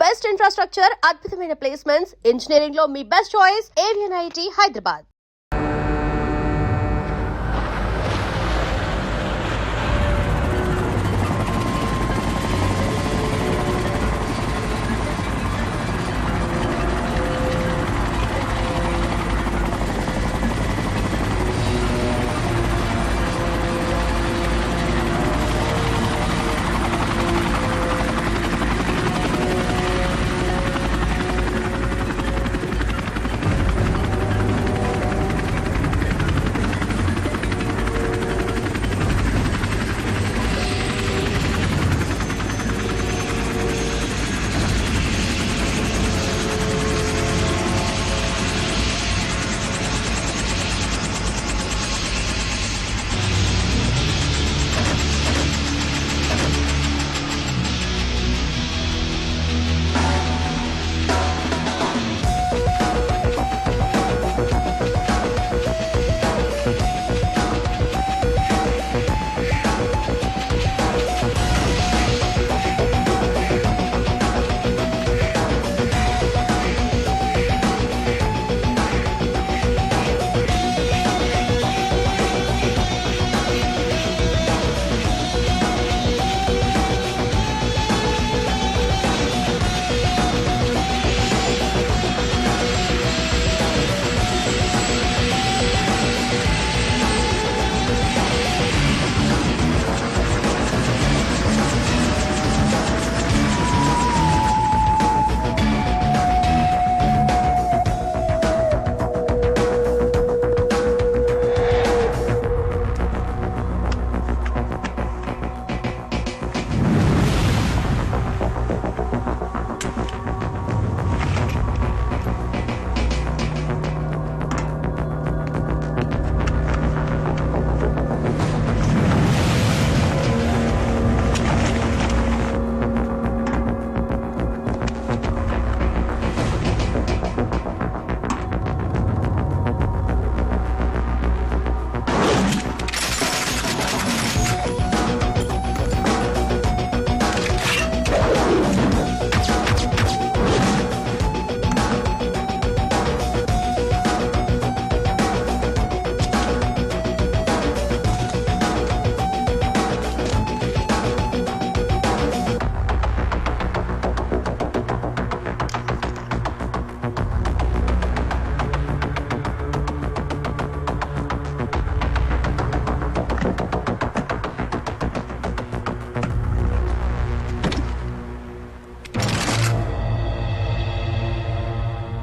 Best infrastructure, అద్భుతమైన placements, engineering లో మీ బెస్ట్ చాయిస్ ఏవియన్ IIT Hyderabad.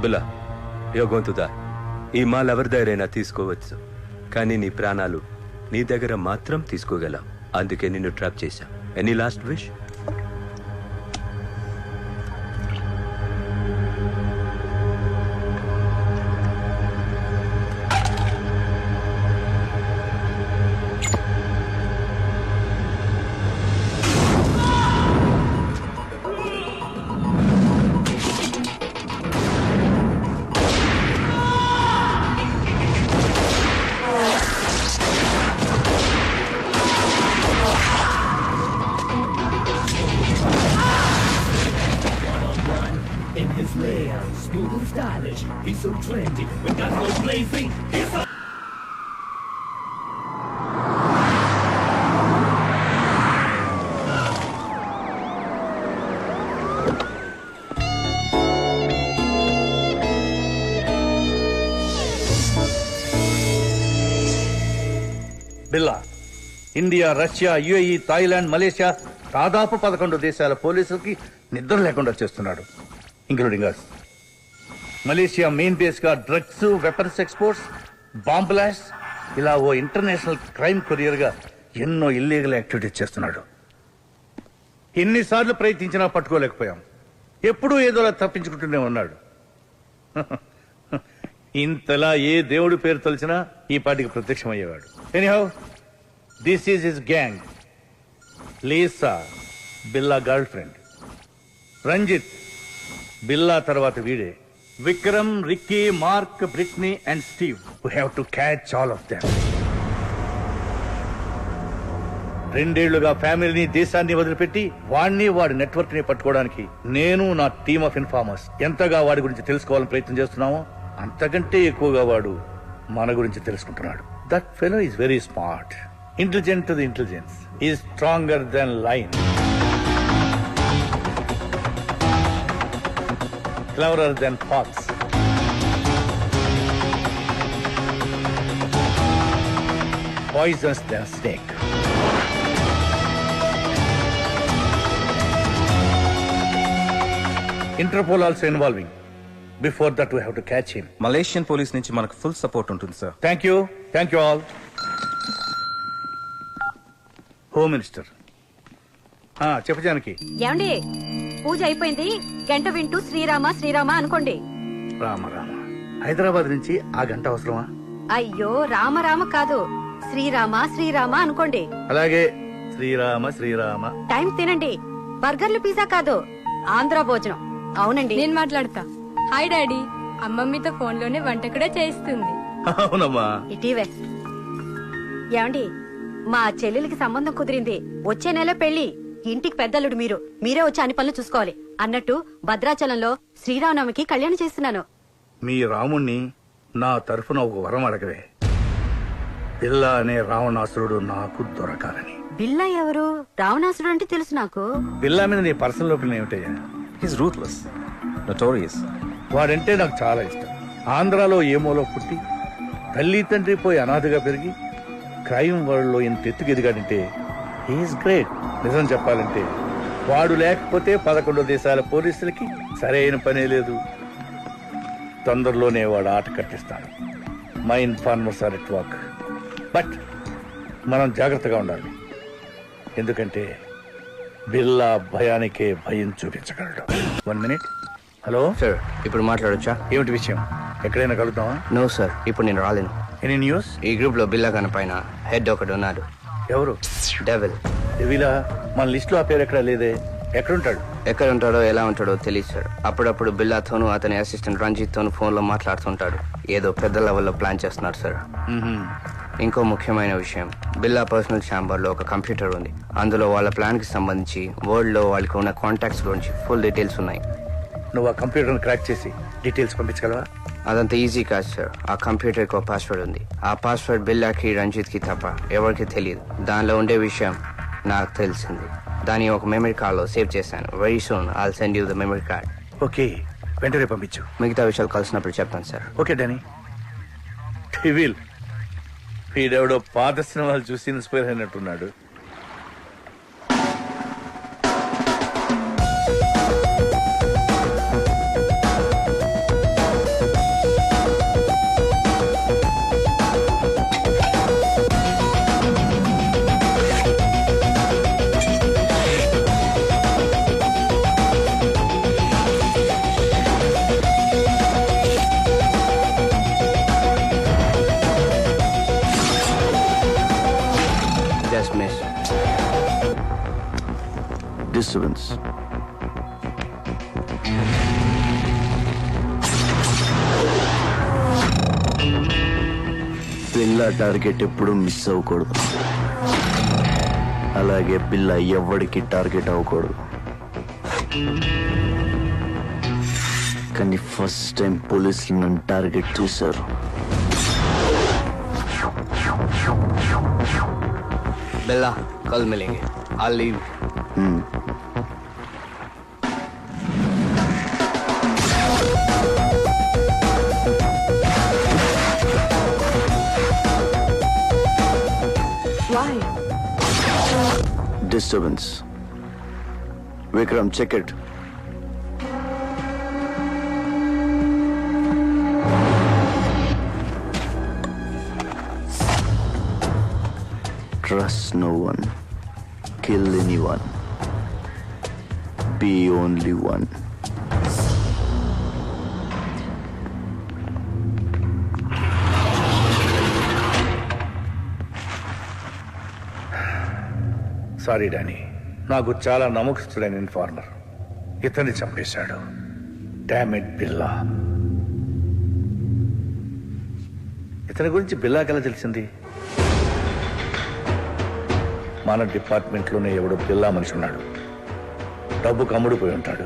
Billa, you're going to die. ఈ మాల్ ఎవరి దగ్గరైనా తీసుకోవచ్చు, కానీ నీ ప్రాణాలు నీ దగ్గర మాత్రం తీసుకోగలవు. అందుకే నిన్ను ట్రాప్ చేశా. Any last wish? Smooth and stylish, he's so trendy. We got no blazing. He's so Billa, India, Russia, UAE, Thailand, Malaysia దాదాపు 11 దేశాల పోలీసులకి నిద్ర లేకుండా చేస్తున్నాడు, ఇంక్లూడింగ్ అస్. మలేషియా మెయిన్ బేస్ గా drugs, weapons exports, bomb blast, ఇలా ఓ international crime courier గా ఎన్నో ఇల్లీగల్ యాక్టివిటీస్ చేస్తున్నాడు. ఎన్నిసార్లు ప్రయత్నించినా పట్టుకోలేకపోయాం. ఎప్పుడూ ఏదోలా తప్పించుకుంటూనే ఉన్నాడు. ఇంతలా ఏ దేవుడి పేరు తలిచినా ఈ పాటికి ప్రత్యక్షమయ్యేవాడు. Anyhow, this is his gang. Lisa, Billa girl friend. Ranjit, Billa తర్వాత వీడే. Vikram, Ricky, Mark, Britney and Steve. We have to catch all of them. 2 ఏళ్లుగా ఫ్యామిలీని దేశాన్ని వదిలిపెట్టి వాడిని వాడి నెట్వర్క్ ని పట్టుకోవడానికి నేను నా టీమ్ ఆఫ్ ఇన్ఫార్మర్స్ ఎంతగా వాడి గురించి తెలుసుకోవాలని ప్రయత్నం చేస్తున్నామో అంతకంటే ఎక్కువగా వాడు మన గురించి తెలుసుకుంటున్నాడు. That fellow is very smart, intelligent to the intelligence, is stronger than lion, cleverer than fox. Poisonous than snake. Interpol also involving. Before that we have to catch him. Malaysian police నుంచి మనకు full support ఉంటుంది sir. Thank you all. Home Minister. చెప్పు జానకి. ఏమండి పూజ అయిపోయింది, గంట వింటూ శ్రీరామ శ్రీరామ అనుకోండి. రామ రామ, హైదరాబాద్ నుంచి ఆ గంట అవసరమా? అయ్యో రామ రామ కాదు, శ్రీరామ శ్రీరామ అనుకోండి. అలాగే శ్రీరామ శ్రీరామ. టైం తినండి, బర్గర్లు పిజ్జా కాదు, ఆంధ్ర భోజనం. అవునండి, నేను మాట్లాడతా. హాయ్ డాడీ, అమ్మమ్మతో ఫోన్ లోనే వంట కూడా చేయిస్తుంది. అవునమ్మా. ఇటీవే. ఏమండి మా చెల్లెలికి సంబంధం కుదిరింది, వచ్చే నెల పెళ్లి. ఇంటికి పెద్దలుడు మీరే వచ్చి అన్ని పనులు చూసుకోవాలి అన్నట్టు భద్రాచలంలో శ్రీరామనవమికి కళ్యాణం చేస్తున్నాను. మీ రాముణ్ణి నా తరఫున ఒక వరం అడగవే. బిల్లా అనే రావణాసురుడు నాకు దొరకాలని. బిల్లా ఎవరు? రావణాసురుడు అంటే తెలుసు నాకు. బిల్లా మీద నీ పర్సనల్ ఒపీనియన్ ఏమిటయ్యా? His ruthless, notorious. వాడంటే నాకు చాలా ఇష్టం. ఆంధ్రాలో ఏమోలో పుట్టి తల్లి తండ్రి పోయి అనాథగా పెరిగి క్రైమ్ వరల్డ్ లో ఎంత ఎత్తుకు ఎదిగాడంటే హీఈస్ గ్రేట్. నిజం చెప్పాలంటే వాడు లేకపోతే 11 దేశాల పోలీసులకి సరైన పనే లేదు. తొందరలోనే వాడు ఆట కట్టిస్తాడు. My informers are at work. But మనం జాగ్రత్తగా ఉండాలి, ఎందుకంటే బిల్లా భయానికే భయం చూపించగలడు. 1 minute. హలో సార్, ఇప్పుడు మాట్లాడొచ్చా? ఏమిటి విషయం? ఎక్కడైనా కలుద్దామా? నో సార్, ఇప్పుడు నేను రాలేను. Any news? ఈ గ్రూప్ లో బిల్లా కన పైన హెడ్ ఒకడు ఉన్నాడు. ఎవరు? డెవిల్. వీలా మన లిస్ట్ లో ఆ పేరు ఎక్కడా లేదే. ఎక్కడుంటాడు? ఎక్కడ ఉంటాడో ఎలా ఉంటాడో తెలియదు సార్. అప్పుడప్పుడు బిల్లాతోనూ అతని అసిస్టెంట్ రంజిత్ తోనూ ఫోన్ లో మాట్లాడుతుంటాడు. ఏదో పెద్ద లెవెల్లో ప్లాన్ చేస్తున్నాడు సార్. ఇంకో ముఖ్యమైన విషయం, బిల్లా పర్సనల్ ఛాంబర్ లో ఒక కంప్యూటర్ ఉంది. అందులో వాళ్ళ ప్లాన్ కి సంబంధించి వరల్డ్ లో వాళ్ళకి ఉన్న కాంటాక్ట్స్ గురించి ఫుల్ డీటెయిల్స్ ఉన్నాయి. నువ్వు ఆ కంప్యూటర్ క్రాక్ చేసి డీటెయిల్స్ పంపించగలవా? అదంతా ఈజీ కాదు సార్. ఆ కంప్యూటర్ కి ఒక పాస్వర్డ్ ఉంది. ఆ పాస్వర్డ్ బిల్లాకి రంజిత్ కి తప్ప ఎవరికి తెలియదు. దానిలో ఉండే విషయం నాకు తెలిసింది. దాన్ని ఒక మెమరీ కార్డ్ లో సేవ్ చేశాను. Very soon I'll send you the memory card. Okay, వెంటనే పంపించు. మిగతా విషయాలు కలిసినప్పుడు చెప్తాను సార్. Okay Danny. టివిల్ వీడెవడో పాత సినిమాలు చూసి ఇన్స్పైర్ అయినట్టున్నాడు. Just miss. Disturbance. బిల్లా టార్గెట్ ఎప్పుడు మిస్ అవ్వకూడదు, అలాగే బిల్లా ఎవరికి టార్గెట్ అవ్వకూడదు. కానీ ఫస్ట్ టైం పోలీసులు నన్ను టార్గెట్ చేశారు. Bella, कल मिलेंगे. I'll leave. Why? Disturbance. Vikram, check it. Trust no one. Kill anyone. Be only one. Sorry Danny, నాకు చాలా నమ్మకస్తుడైన ఇన్ఫార్మర్ ఇతన్ని చంపేశాడు. డామ్ ఇట్ బిల్లా. ఇతని గురించి బిల్లాకెలా తెలిసింది? మన డిపార్ట్మెంట్లోనే ఎవడో బిల్లా మనిషి ఉన్నాడు. డబ్బు కమ్ముడిపోయి ఉంటాడు.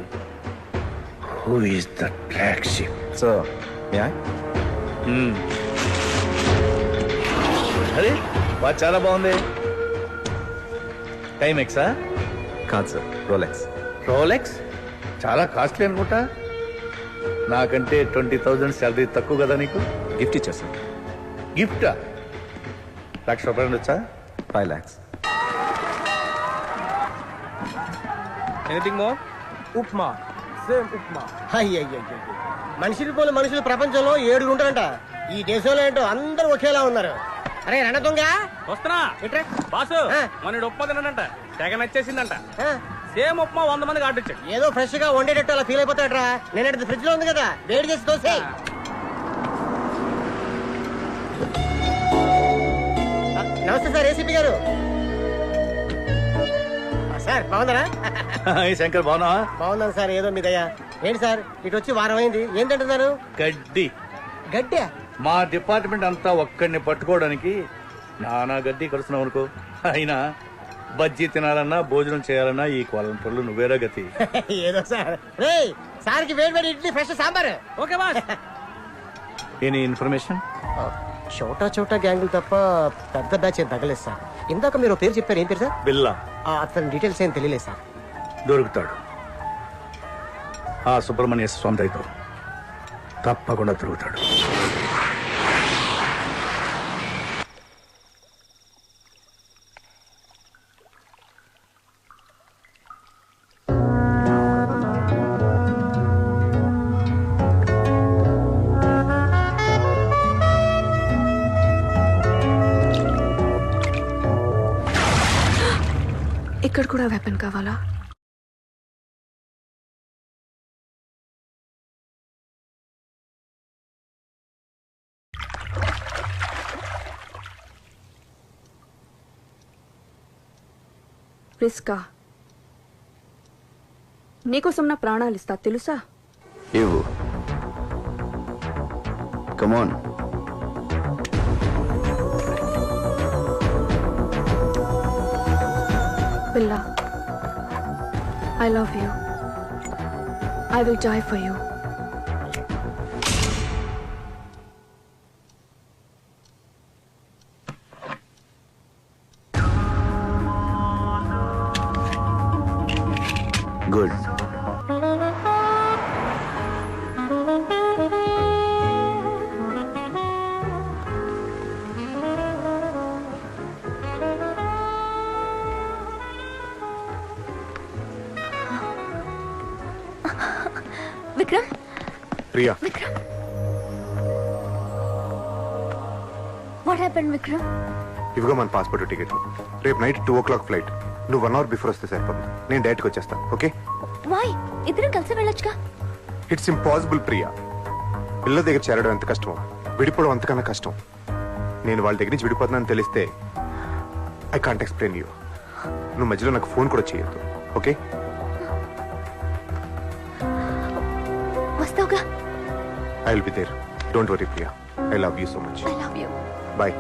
Who is the black sheep? Sir, may I? అరే వాచ్ చాలా బాగుంది. Timex? కాదు సార్, రోలెక్స్. రోలెక్స్ చాలా కాస్ట్లీ అనుకుంటా. నాకంటే 20,000 శాలరీ తక్కువ కదా నీకు? గిఫ్ట్ ఇచ్చా సార్. గిఫ్టా? ₹1,00,000 వచ్చా? 5 lakhs. Anything more? Upma, same upma. అయ్యయ్యో, మనుషులు పోలే మనుషులు ప్రపంచంలో 7 ఉంటారంట. ఈ దేశంలో ఏంటో అందరూ ఒకేలా ఉన్నారు. అరే రణ దొంగ వస్తున్నా బాసు మన ఉప్మా తిన్నాడంట, తెగ నచ్చేసిందంట. సేమ్ ఉప్మా 100 మందికి ఆర్డర్ ఇచ్చాడు. ఏదో ఫ్రెష్ గా వండేటట్టు అలా ఫీల్ అయిపోతాడరా. నేను ఫ్రిడ్జ్ లో ఉంది కదా, వేడి చేసి దోసే. నమస్తే సార్, ఏసీపీ గారు. సార్ బాగుందరా? శంకర్ బాగున్నావా? బాగున్నాను సార్, ఏదో మీ దయ్యా. ఏంటి సార్ ఇటు వచ్చి వారం అయింది, ఏం తింటున్నారు? గడ్డి. గడ్డే? మా డిపార్ట్మెంట్ అంతా ఒక్కడిని పట్టుకోవడానికి నానా గడ్డి కలుస్తున్నావు అనుకో. అయినా బజ్జీ తినాలన్నా భోజనం చేయాలన్నా ఈ కోలంపల్లు నువ్వేరా గతి. ఏదో సార్. రే సార్కి వేడి వేడి idli, fresh sambar. Okay boss. Any information? చోటా చోటా గ్యాంగులు తప్ప పెద్ద బ్యాచ్ ఏం తగ్గలేదు సార్. ఇందాక మీరు పేరు చెప్పారు, ఏం పేరు సార్? బిల్లా. అతని డీటెయిల్స్ ఏం తెలియలేదు సార్. దొరుకుతాడు. ఆ సుబ్రహ్మణ్య స్వామితో తప్పకుండా దొరుకుతాడు. ఇక్కడ కూడా వెపన్ కావాలా? రిస్కా? నీకోసం నా ప్రాణాలు ఇస్తా, తెలుసా? ఇవ్వు. కమాన్. బిల్లా, I love you. I will die for you. Good. Vikram, Priya, Vikram. What happened, Vikram? ఇవిగో మన పాస్పోర్ట్ టికెట్. రేపు నైట్ 2 o'clock ఫ్లైట్. నువ్వు 1 hour బిఫోర్ వస్తే సరిపోతుంది. నేను డైరెక్ట్గా వచ్చేస్తా. ఓకే? Why? ఇద్దరం కలిసి వెళ్ళొచ్చుగా. It's impossible Priya. పిల్ల దగ్గర చేరడం ఎంత కష్టమో, విడిపోవడం అంతకన్నా కష్టం. నేను వాళ్ళ దగ్గర నుంచి విడిపోతున్నానని తెలిస్తే ఐ కాంట్ ఎక్స్ప్లెయిన్ యూ. నువ్వు మధ్యలో నాకు ఫోన్ కూడా చేయొద్దు. ఓకే? వస్తావుగా? I will be there. Don't worry Priya. I love you so much. I love you. Bye.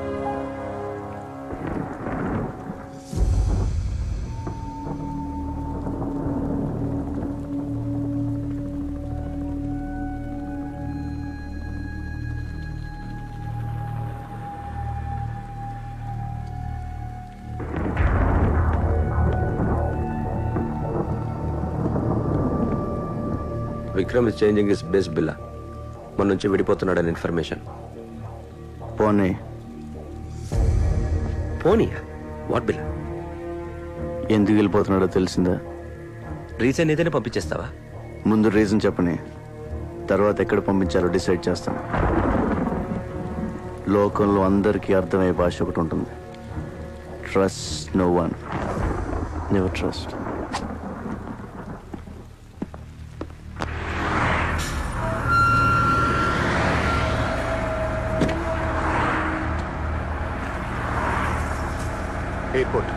Vikram is changing his base Billa. మన నుంచి విడిపోతున్నాడని ఇన్ఫర్మేషన్. పోనీ. పోనీయా? వాట్ బిల్లా? ఎందుకు వెళ్ళిపోతున్నాడో తెలిసిందా? రీజన్ ఏదైనా పంపించేస్తావా? ముందు రీజన్ చెప్పని, తర్వాత ఎక్కడ పంపించాలో డిసైడ్ చేస్తాను. లోకంలో అందరికీ అర్థమయ్యే భాష ఒకటి ఉంటుంది. Trust no one, never trust. Airport.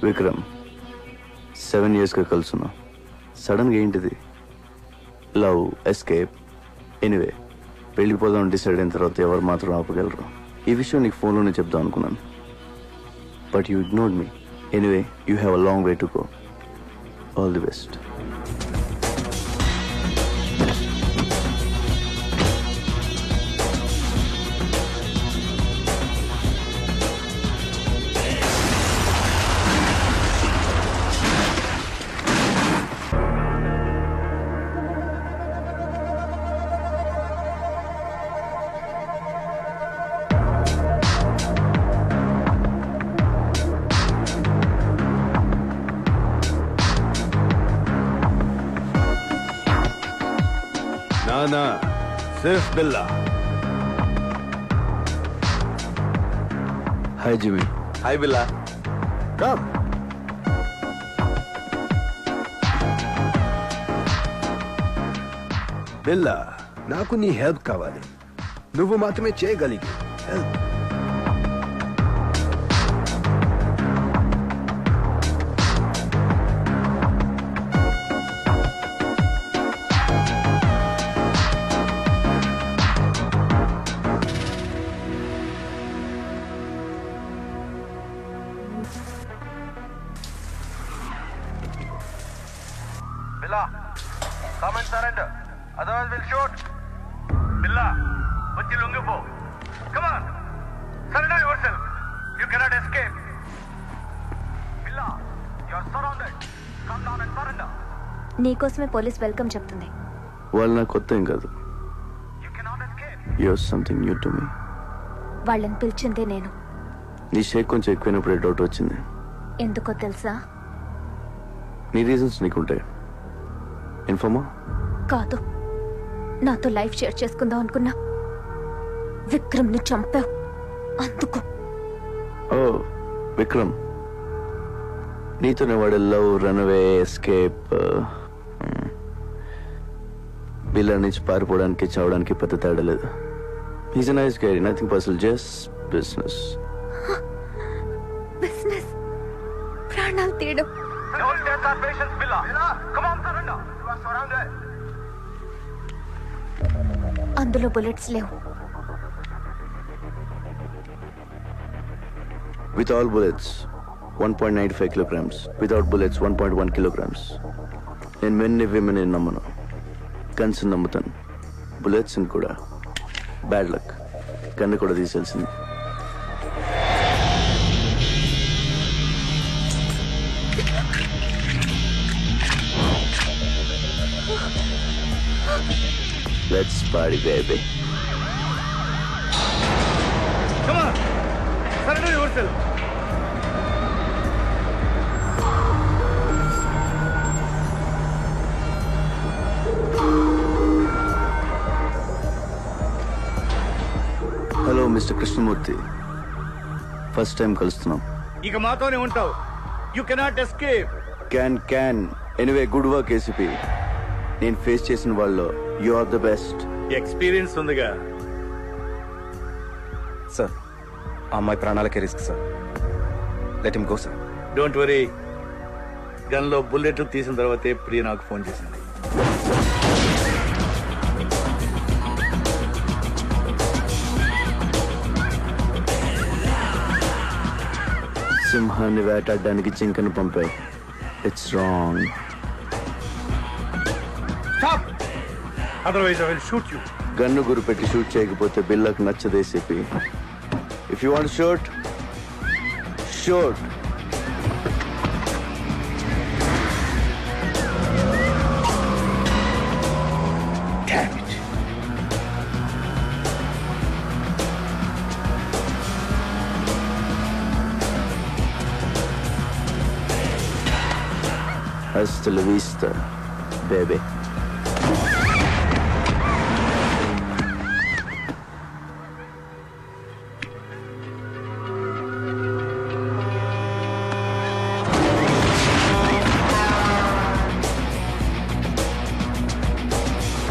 Vikram 7 yearsగా కలుసున్నాం. సడన్గా ఏంటిది? లవ్, ఎస్కేప్, ఎనీవే వెళ్ళిపోదాం డిసైడ్ అయిన తర్వాత ఎవరు మాత్రం ఆపగలరు? ఈ విషయం నీకు ఫోన్లోనే చెప్దాం అనుకున్నాను, but you ignored me. Anyway you have a long way to go. All the best. ना सिर्फ बिल्ला. హాయ్ జిమి. हाय बिल्ला, कम. బిల్లా, నాకు నీ హెల్ప్ కావాలి. నువ్వు మాత్రమే చేయగలిగి help. Billa, come and surrender. Otherwise we'll shoot. Billa, వచ్చి లొంగిపో. Come on, surrender yourself. You cannot escape. Billa, you are surrounded. Come down and surrender. నీకోసమే పోలీస్ వెల్కమ్ చెప్తుంది. వాళ్ళు నాకు కొత్త ఏం కాదు. You cannot escape. You're something new to me. వాళ్ళని పిలిచిందే నేను. నీ షేక్ కొంచెం ఎక్కువైనప్పుడే డౌట్ వచ్చింది. ఎందుకో తెలుసా? నీ రీజన్స్ నీకుంటాయి. ఇన్ఫార్మా? కాదు, నాతో లైఫ్ షేర్ చేసుకుందాం అనుకున్నా. విక్రమ్ని చంపావు అందుకు. ఓ విక్రమ్, నీతోనే వాడు లవ్, రన్అవే, ఎస్కేప్, బిల్లా నుంచి పారిపోవడానికి చావడానికి పెద్ద తేడా లేదు. He's a nice guy, nothing personal, just business. Business? ప్రాణాలు తీయడం? Don't test our patience, Billa. Come on, surrender. You are surrounded. అందులో బుల్లెట్స్ లేవు. With all bullets, 1.95 kilograms. Without bullets, 1.1 kilograms. నేను మెన్ని విమెన్ నమ్మను, గన్స్ నమ్ముతాను. బుల్లెట్స్ కూడా bad luck. Gun కూడా తీసేయాల్సింది. Let's party, baby. Come on, surrender yourself. Hello mister Krishnamurthy, first time కలుస్తున్నాం. ఇక మాతోనే ఉంటావు. You cannot escape. Can anyway good work ACP. నేను ఫేస్ చేసిన వాళ్ళు you are the best. Experience ఉందిగా. సార్, ఆ అమ్మాయి ప్రాణాలకే risk sir. Let him go sir. Don't worry, గన్లో బుల్లెట్లు తీసిన తర్వాతే ప్రియ నాకు ఫోన్ చేసింది. సింహాన్ని వేటాడడానికి జింకను పంపావు. It's wrong. Stop! Otherwise I will shoot you. గన్ను గురిపెట్టి షూట్ చేయకపోతే బిల్లకు నచ్చదు ACP. If you want shoot, shoot. Damn it. Hasta la vista, baby.